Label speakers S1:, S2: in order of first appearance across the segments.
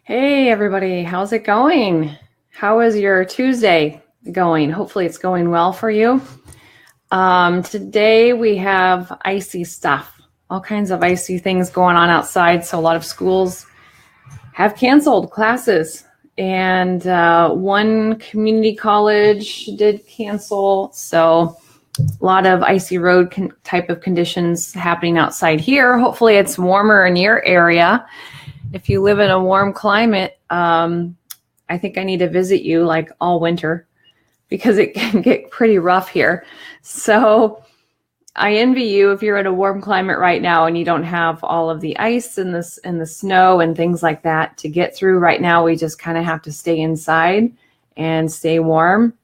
S1: Hey everybody, how's it going? How is your Tuesday going? Hopefully it's going well for you. Today we have icy stuff, all kinds of icy things going on outside. So a lot of schools have canceled classes, and one community college did cancel. So a lot of icy road type of conditions happening outside here. Hopefully it's warmer in your area. If you live in a warm climate, I think I need to visit you like all winter because it can get pretty rough here. So I envy you if you're in a warm climate right now and you don't have all of the ice and the snow and things like that to get through. Right now, we just kind of have to stay inside and stay warm.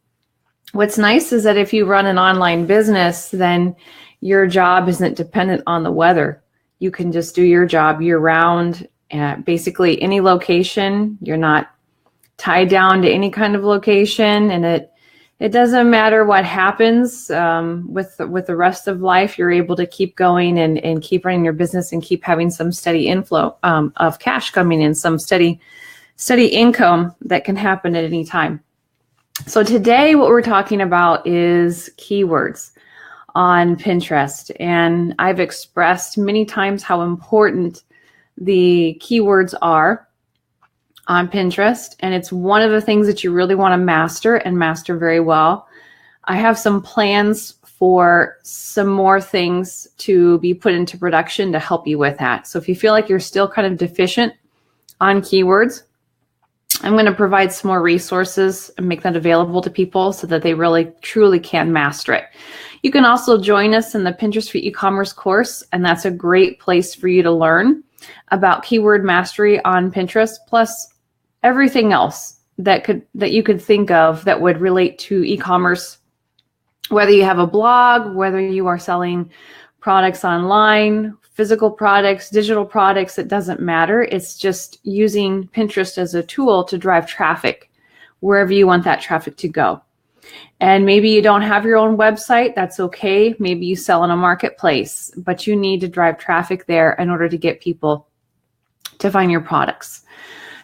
S1: What's nice is that if you run an online business, then your job isn't dependent on the weather. You can just do your job year round at basically any location. You're not tied down to any kind of location, and it doesn't matter what happens with the rest of life. You're able to keep going and keep running your business and keep having some steady inflow of cash coming in, some steady income that can happen at any time. So today what we're talking about is keywords on Pinterest, and I've expressed many times how important the keywords are on Pinterest, and it's one of the things that you really want to master and master very well. I have some plans for some more things to be put into production to help you with that. So if you feel like you're still kind of deficient on keywords, I'm going to provide some more resources and make that available to people so that they really truly can master it. You can also join us in the Pinterest for e-commerce course, and that's a great place for you to learn about keyword mastery on Pinterest, plus everything else that you could think of that would relate to e-commerce, whether you have a blog, whether you are selling products online, physical products, digital products, it doesn't matter. It's just using Pinterest as a tool to drive traffic wherever you want that traffic to go. And maybe you don't have your own website, that's okay. Maybe you sell in a marketplace, but you need to drive traffic there in order to get people to find your products.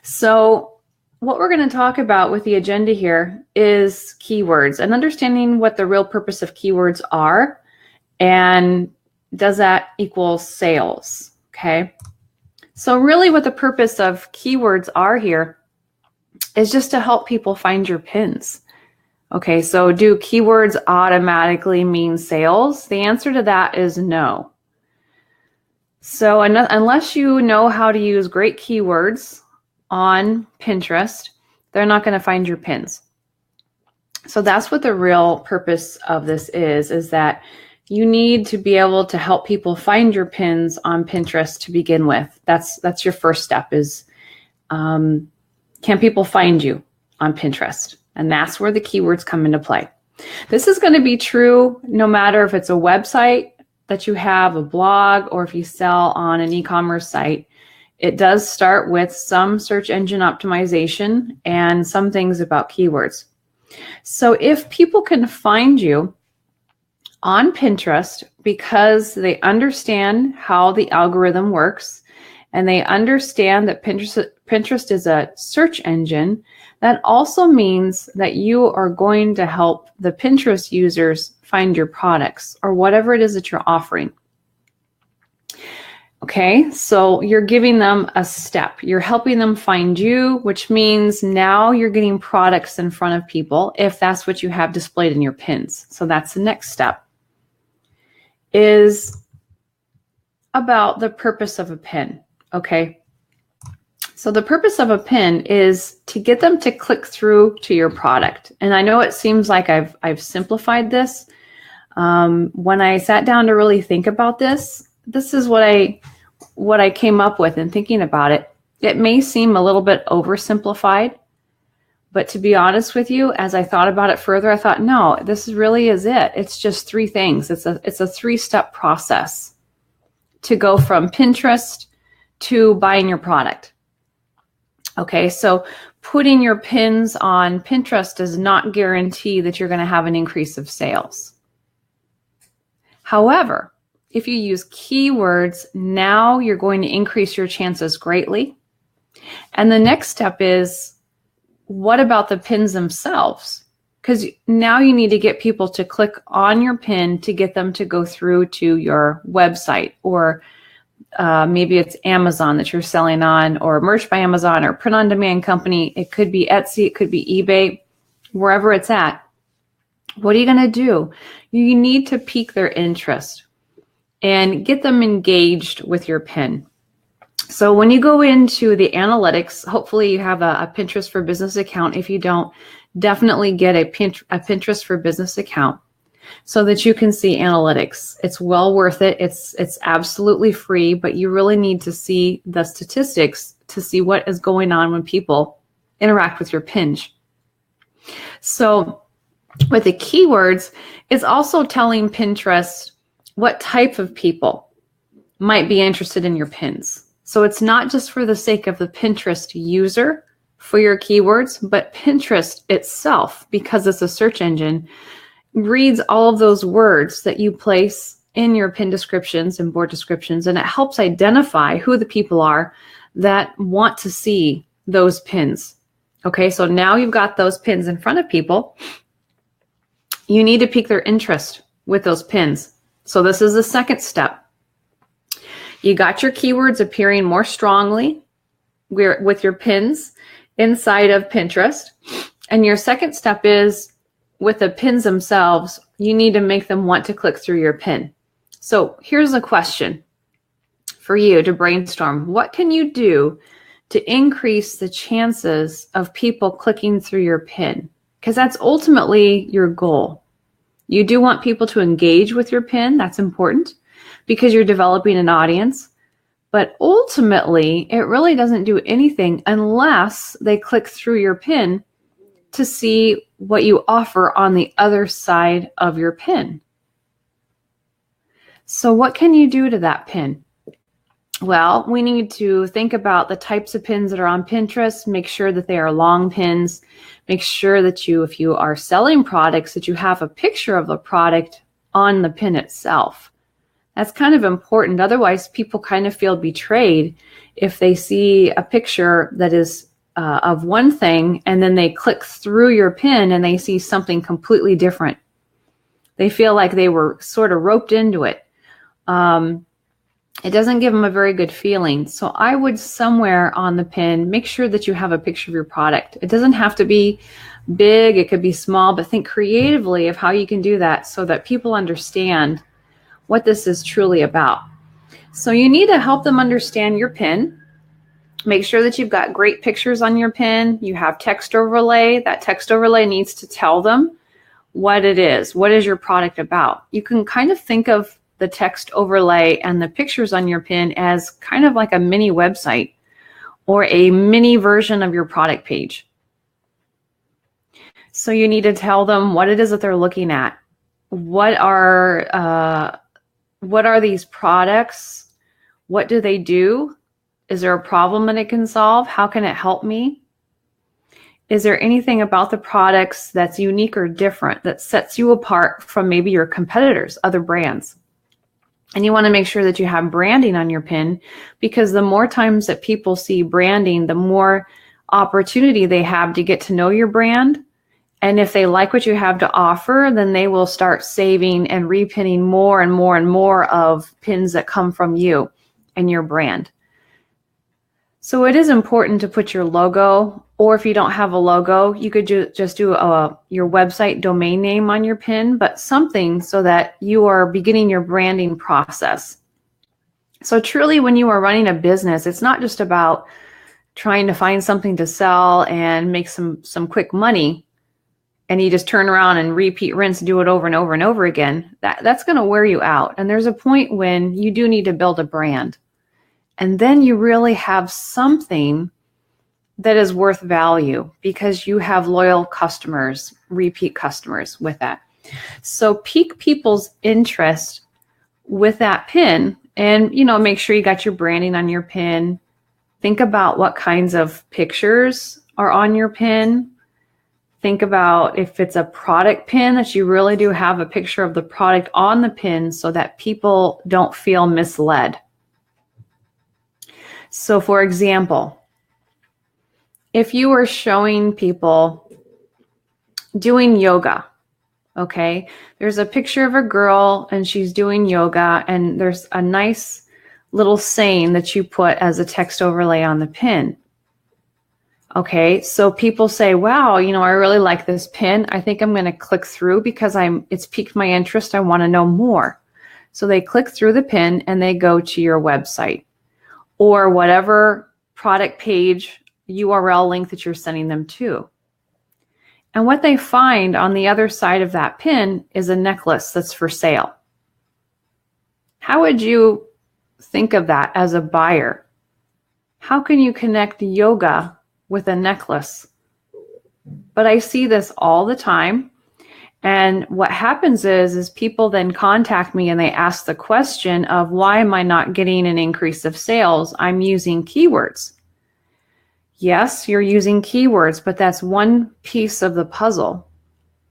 S1: So what we're going to talk about with the agenda here is keywords and understanding what the real purpose of keywords are, and does that equal sales? Okay. So really what the purpose of keywords are here is just to help people find your pins. Okay, so do keywords automatically mean sales? The answer to that is no. So unless you know how to use great keywords on Pinterest, they're not going to find your pins. So that's what the real purpose of this is that you need to be able to help people find your pins on Pinterest to begin with. That's your first step is, can people find you on Pinterest? And that's where the keywords come into play. This is going to be true no matter if it's a website that you have, a blog, or if you sell on an e-commerce site. It does start with some search engine optimization and some things about keywords. So if people can find you on Pinterest because they understand how the algorithm works and they understand that Pinterest is a search engine, that also means that you are going to help the Pinterest users find your products or whatever it is that you're offering. Okay, so you're giving them a step. You're helping them find you, which means now you're getting products in front of people if that's what you have displayed in your pins. So that's the next step, is about the purpose of a pin. Okay, so the purpose of a pin is to get them to click through to your product. And I know it seems like I've simplified this. When I sat down to really think about this, this is what I came up with in thinking about it. It may seem a little bit oversimplified, but to be honest with you, as I thought about it further, I thought, no, this really is it. It's just three things. It's a three-step process to go from Pinterest to buying your product. Okay, so putting your pins on Pinterest does not guarantee that you're going to have an increase of sales. However, if you use keywords, now you're going to increase your chances greatly And the next step is, what about the pins themselves? Because now you need to get people to click on your pin to get them to go through to your website, or maybe it's Amazon that you're selling on, or Merch by Amazon, or print on demand company. It could be Etsy, it could be eBay, wherever it's at. What are you going to do? You need to pique their interest and get them engaged with your pin. So when you go into the analytics, hopefully you have a Pinterest for Business account. If you don't, definitely get a Pinterest for Business account so that you can see analytics. It's well worth it. It's absolutely free, but you really need to see the statistics to see what is going on when people interact with your pin. So with the keywords, it's also telling Pinterest what type of people might be interested in your pins. So it's not just for the sake of the Pinterest user for your keywords, but Pinterest itself, because it's a search engine, reads all of those words that you place in your pin descriptions and board descriptions, and it helps identify who the people are that want to see those pins. Okay, so now you've got those pins in front of people. You need to pique their interest with those pins. So this is the second step. You got your keywords appearing more strongly with your pins inside of Pinterest. And your second step is, with the pins themselves, you need to make them want to click through your pin. So here's a question for you to brainstorm. What can you do to increase the chances of people clicking through your pin? Because that's ultimately your goal. You do want people to engage with your pin. That's important because you're developing an audience. But ultimately, it really doesn't do anything unless they click through your pin to see what you offer on the other side of your pin. So what can you do to that pin? Well, we need to think about the types of pins that are on Pinterest, make sure that they are long pins, make sure that if you are selling products, that you have a picture of the product on the pin itself. That's kind of important. Otherwise, people kind of feel betrayed if they see a picture that is of one thing and then they click through your pin and they see something completely different. They feel like they were sort of roped into it. It doesn't give them a very good feeling. So I would, somewhere on the pin, make sure that you have a picture of your product. It doesn't have to be big. It could be small, but think creatively of how you can do that so that people understand what this is truly about. So you need to help them understand your pin. Make sure that you've got great pictures on your pin. You have text overlay. That text overlay needs to tell them what it is. What is your product about? You can kind of think of the text overlay and the pictures on your pin as kind of like a mini website or a mini version of your product page. So you need to tell them what it is that they're looking at. What are these products? What do they do? Is there a problem that it can solve? How can it help me? Is there anything about the products that's unique or different that sets you apart from maybe your competitors, other brands? And you want to make sure that you have branding on your pin, because the more times that people see branding, the more opportunity they have to get to know your brand. And if they like what you have to offer, then they will start saving and repinning more and more and more of pins that come from you and your brand. So it is important to put your logo, or if you don't have a logo, you could just do your website domain name on your pin, but something so that you are beginning your branding process. So truly, when you are running a business, it's not just about trying to find something to sell and make some quick money, and you just turn around and repeat, rinse, do it over and over and over again. That's going to wear you out. And there's a point when you do need to build a brand. And then you really have something that is worth value because you have loyal customers, repeat customers with that. So pique people's interest with that pin, and make sure you got your branding on your pin. Think about what kinds of pictures are on your pin. Think about if it's a product pin, that you really do have a picture of the product on the pin so that people don't feel misled. So for example, if you were showing people doing yoga, okay, there's a picture of a girl and she's doing yoga, and there's a nice little saying that you put as a text overlay on the pin. Okay, so people say, wow, I really like this pin. I think I'm going to click through because it's piqued my interest. I want to know more. So they click through the pin and they go to your website or whatever product page URL link that you're sending them to. And what they find on the other side of that pin is a necklace that's for sale. How would you think of that as a buyer? How can you connect yoga with a necklace? But I see this all the time. And what happens is people then contact me and they ask the question of, why am I not getting an increase of sales? I'm using keywords. Yes, you're using keywords, but that's one piece of the puzzle.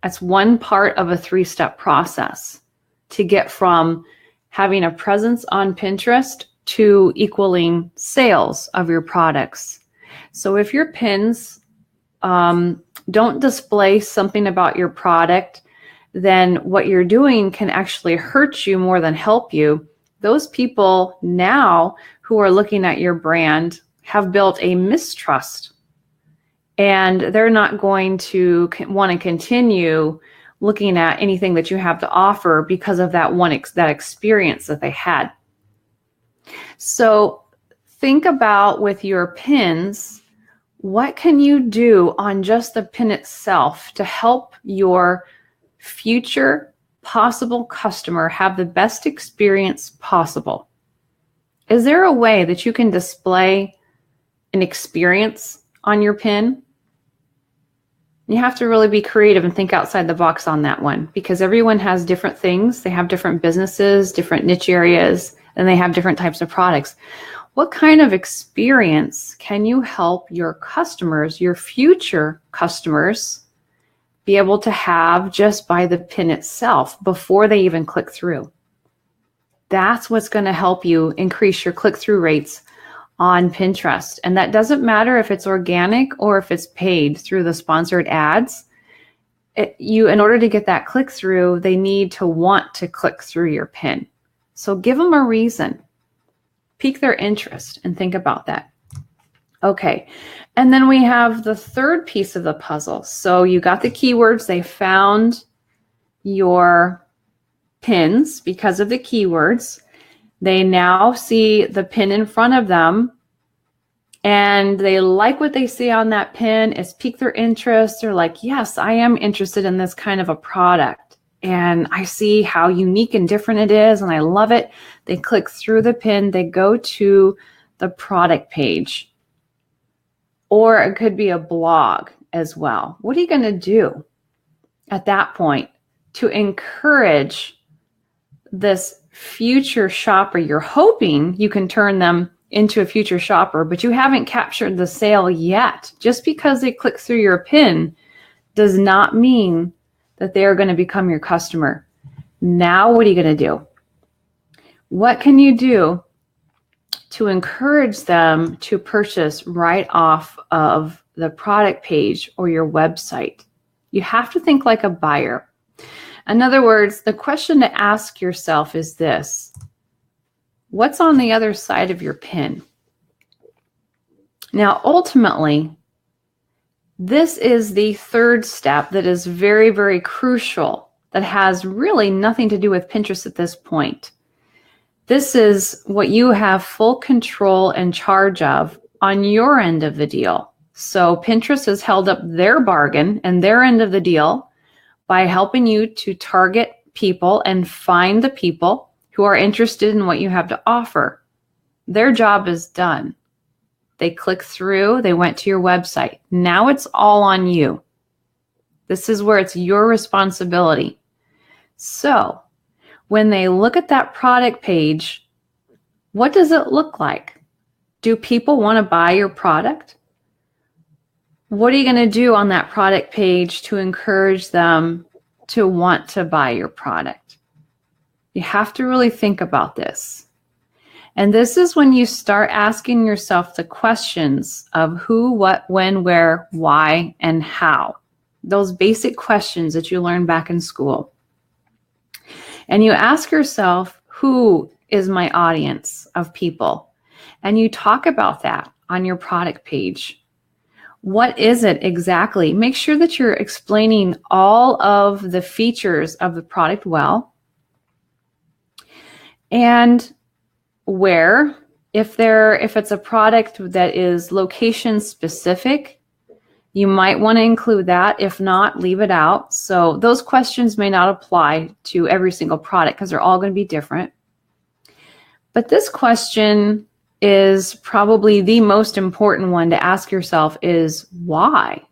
S1: That's one part of a 3-step process to get from having a presence on Pinterest to equaling sales of your products. So if your pins don't display something about your product, then what you're doing can actually hurt you more than help you. Those people now who are looking at your brand have built a mistrust, and they're not going to want to continue looking at anything that you have to offer because of that experience that they had. So think about, with your pins, what can you do on just the pin itself to help your future possible customer have the best experience possible? Is there a way that you can display an experience on your pin? You have to really be creative and think outside the box on that one, because everyone has different things. They have different businesses, different niche areas, and they have different types of products. What kind of experience can you help your customers, your future customers, be able to have just by the pin itself before they even click through? That's what's going to help you increase your click-through rates on Pinterest. And that doesn't matter if it's organic or if it's paid through the sponsored ads. In order to get that click-through, they need to want to click through your pin. So give them a reason. Pique their interest and think about that. Okay, and then we have the third piece of the puzzle. So you got the keywords. They found your pins because of the keywords. They now see the pin in front of them and they like what they see on that pin. It's piqued their interest. They're like, yes, I am interested in this kind of a product. And I see how unique and different it is, and I love it. They click through the pin. They go to the product page. Or it could be a blog as well. What are you going to do at that point to encourage this future shopper? You're hoping you can turn them into a future shopper, but you haven't captured the sale yet. Just because they click through your pin does not mean that they are going to become your customer. Now, what are you going to do? What can you do to encourage them to purchase right off of the product page or your website? You have to think like a buyer. In other words, the question to ask yourself is this: what's on the other side of your pin? Now, ultimately, this is the third step that is very, very crucial, that has really nothing to do with Pinterest at this point. This is what you have full control and charge of on your end of the deal. So Pinterest has held up their bargain and their end of the deal by helping you to target people and find the people who are interested in what you have to offer. Their job is done. They click through, they went to your website. Now it's all on you. This is where it's your responsibility. So when they look at that product page, what does it look like? Do people want to buy your product? What are you going to do on that product page to encourage them to want to buy your product? You have to really think about this. And this is when you start asking yourself the questions of who, what, when, where, why, and how. Those basic questions that you learned back in school. And you ask yourself, who is my audience of people? And you talk about that on your product page. What is it exactly? Make sure that you're explaining all of the features of the product well. And where, if it's a product that is location specific, you might want to include that. If not, leave it out. So those questions may not apply to every single product because they're all going to be different. But this question is probably the most important one to ask yourself is why?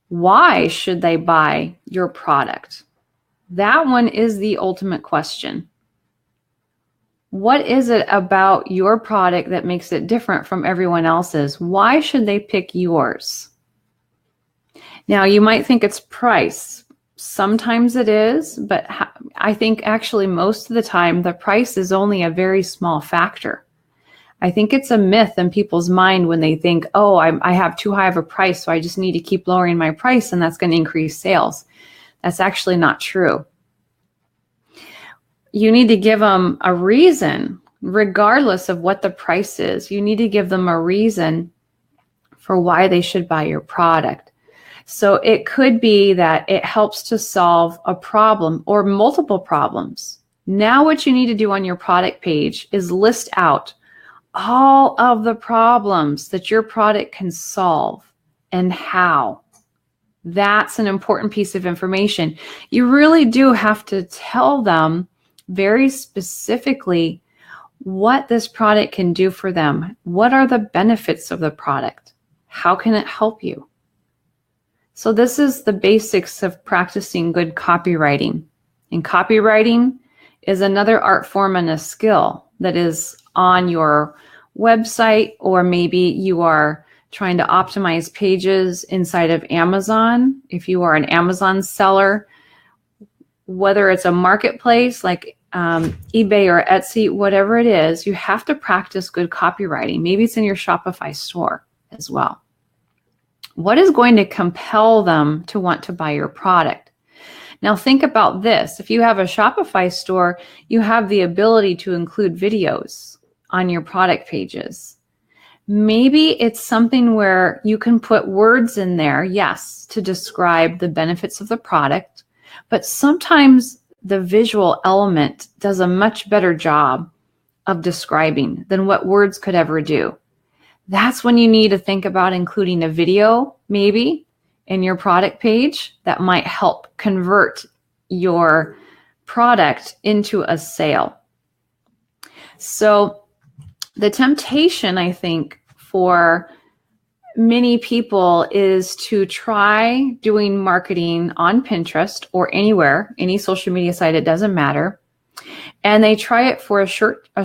S1: Why should they buy your product? That one is the ultimate question. What is it about your product that makes it different from everyone else's? Why should they pick yours? Now, you might think it's price. Sometimes it is, but I think actually most of the time the price is only a very small factor. I think it's a myth in people's mind when they think, oh, I have too high of a price, so I just need to keep lowering my price and that's going to increase sales. That's actually not true. You need to give them a reason, regardless of what the price is. You need to give them a reason for why they should buy your product. So it could be that it helps to solve a problem or multiple problems. Now what you need to do on your product page is list out all of the problems that your product can solve and how. That's an important piece of information. You really do have to tell them very specifically what this product can do for them. What are the benefits of the product? How can it help you? So this is the basics of practicing good copywriting. And copywriting is another art form and a skill that is on your website, or maybe you are trying to optimize pages inside of Amazon. If you are an Amazon seller, whether it's a marketplace like eBay or Etsy, whatever it is, you have to practice good copywriting. Maybe it's in your Shopify store as well. What is going to compel them to want to buy your product? Now think about this. If you have a Shopify store, you have the ability to include videos on your product pages. Maybe it's something where you can put words in there, yes, to describe the benefits of the product, but sometimes the visual element does a much better job of describing than what words could ever do. That's when you need to think about including a video, maybe, in your product page that might help convert your product into a sale. So the temptation, I think, for many people is to try doing marketing on Pinterest or anywhere, any social media site, it doesn't matter. And they try it for a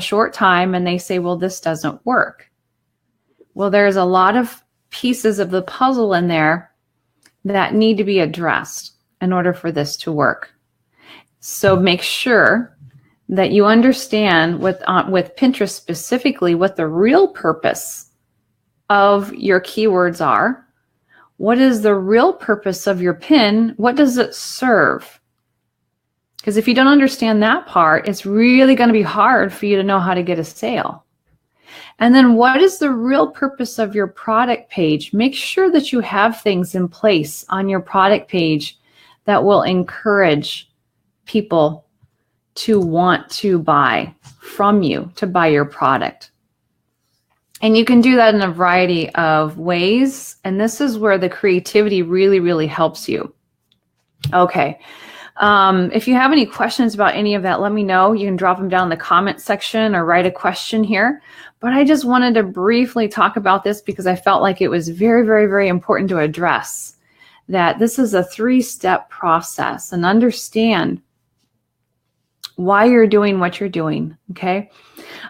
S1: short time and they say, well, this doesn't work. Well, there's a lot of pieces of the puzzle in there that need to be addressed in order for this to work. So make sure that you understand with Pinterest specifically what the real purpose of your keywords are. What is the real purpose of your pin? What does it serve? Because if you don't understand that part, it's really going to be hard for you to know how to get a sale. And then what is the real purpose of your product page? Make sure that you have things in place on your product page that will encourage people to want to buy from you, to buy your product. And you can do that in a variety of ways. And this is where the creativity really, really helps you. Okay. If you have any questions about any of that, let me know. You can drop them down in the comment section or write a question here. But I just wanted to briefly talk about this because I felt like it was very, very, very important to address that this is a 3-step process, and understand why you're doing what you're doing, okay?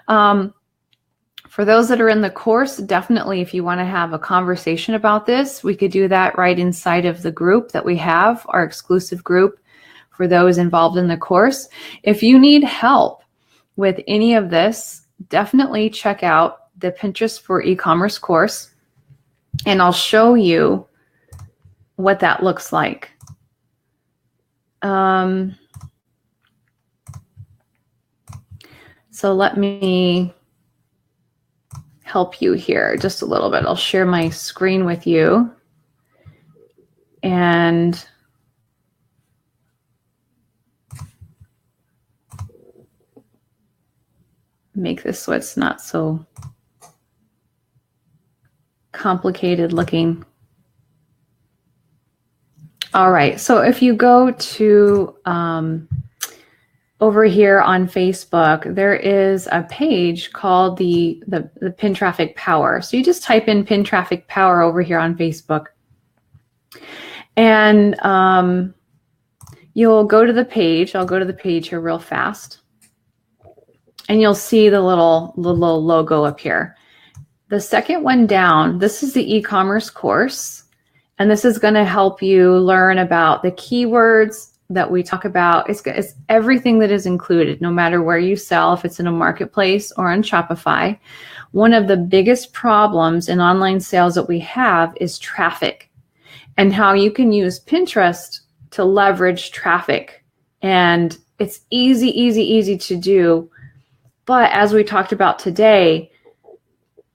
S1: For those that are in the course, definitely if you want to have a conversation about this, we could do that right inside of the group that we have, our exclusive group for those involved in the course. If you need help with any of this, definitely check out the Pinterest for e-commerce course, and I'll show you what that looks like. So let me help you here just a little bit. I'll share my screen with you and make this so it's not so complicated looking. All right, so if you go to over here on Facebook, there is a page called the Pin Traffic Power. So you just type in Pin Traffic Power over here on Facebook, and you'll go to the page. I'll go to the page here real fast, and you'll see the little logo up here. The second one down, this is the e-commerce course, and this is going to help you learn about the keywords that we talk about. It's everything that is included, no matter where you sell, if it's in a marketplace or on Shopify. One of the biggest problems in online sales that we have is traffic, and how you can use Pinterest to leverage traffic. And it's easy to do. But as we talked about today,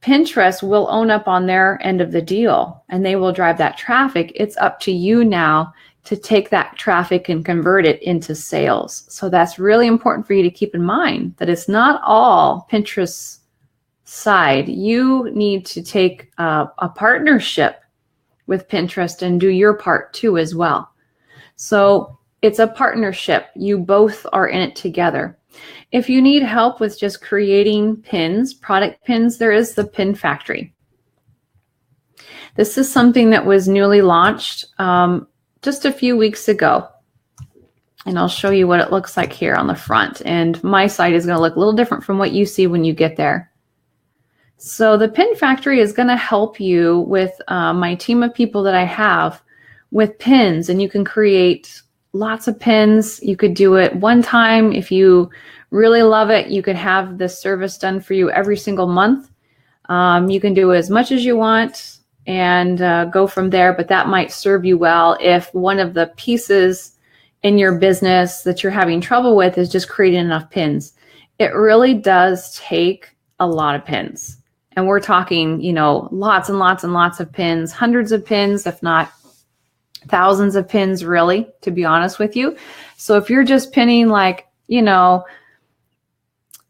S1: Pinterest will own up on their end of the deal, and they will drive that traffic. It's up to you now to take that traffic and convert it into sales. So that's really important for you to keep in mind, that it's not all Pinterest's side. You need to take a partnership with Pinterest and do your part too as well. So it's a partnership. You both are in it together. If you need help with just creating pins, product pins, there is the Pin Factory. This is something that was newly launched just a few weeks ago. And I'll show you what it looks like here on the front. And my site is going to look a little different from what you see when you get there. So the Pin Factory is going to help you with my team of people that I have with pins, and you can create lots of pins. You could do it one time. If you really love it, you could have this service done for you every single month. You can do as much as you want and go from there, but that might serve you well if one of the pieces in your business that you're having trouble with is just creating enough pins. It really does take a lot of pins. And we're talking, lots and lots and lots of pins, hundreds of pins, if not thousands of pins, really, to be honest with you. So if you're just pinning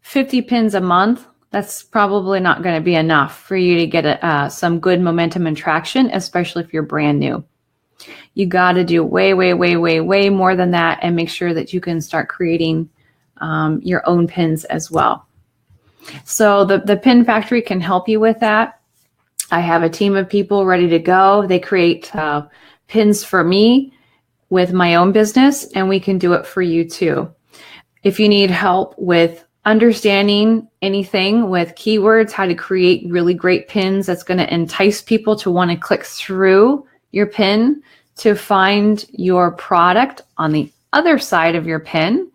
S1: 50 pins a month, that's probably not going to be enough for you to get some good momentum and traction, especially if you're brand new. You got to do way more than that, and make sure that you can start creating your own pins as well. So the Pin Factory can help you with that. I have a team of people ready to go. They create pins for me with my own business, and we can do it for you too. If you need help with understanding anything with keywords, how to create really great pins that's going to entice people to want to click through your pin to find your product on the other side of your pin.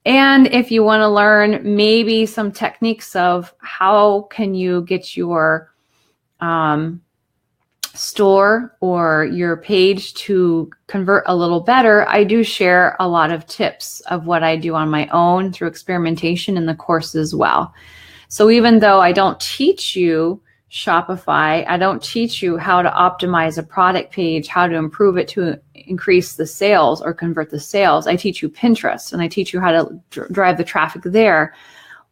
S1: And if you want to learn maybe some techniques of how can you get your store or your page to convert a little better, I do share a lot of tips of what I do on my own through experimentation in the course as well. So even though I don't teach you Shopify, I don't teach you how to optimize a product page, how to improve it to increase the sales or convert the sales. I teach you Pinterest, and I teach you how to drive the traffic there.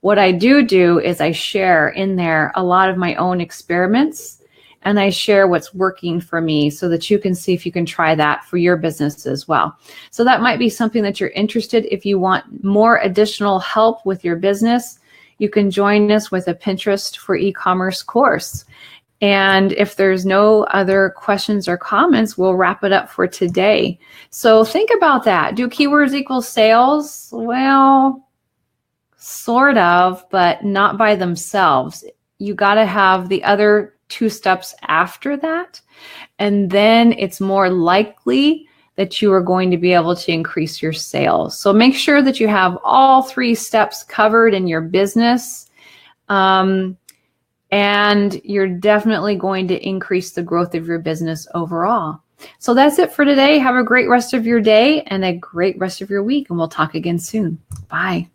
S1: What I do is I share in there a lot of my own experiments, and I share what's working for me so that you can see if you can try that for your business as well. So that might be something that you're interested. If you want more additional help with your business, you can join us with a Pinterest for e-commerce course. And if there's no other questions or comments, we'll wrap it up for today. So think about that. Do keywords equal sales? Well, sort of, but not by themselves. You got to have the other 2 steps after that. And then it's more likely that you are going to be able to increase your sales. So make sure that you have all 3 steps covered in your business. And you're definitely going to increase the growth of your business overall. So that's it for today. Have a great rest of your day and a great rest of your week. And we'll talk again soon. Bye.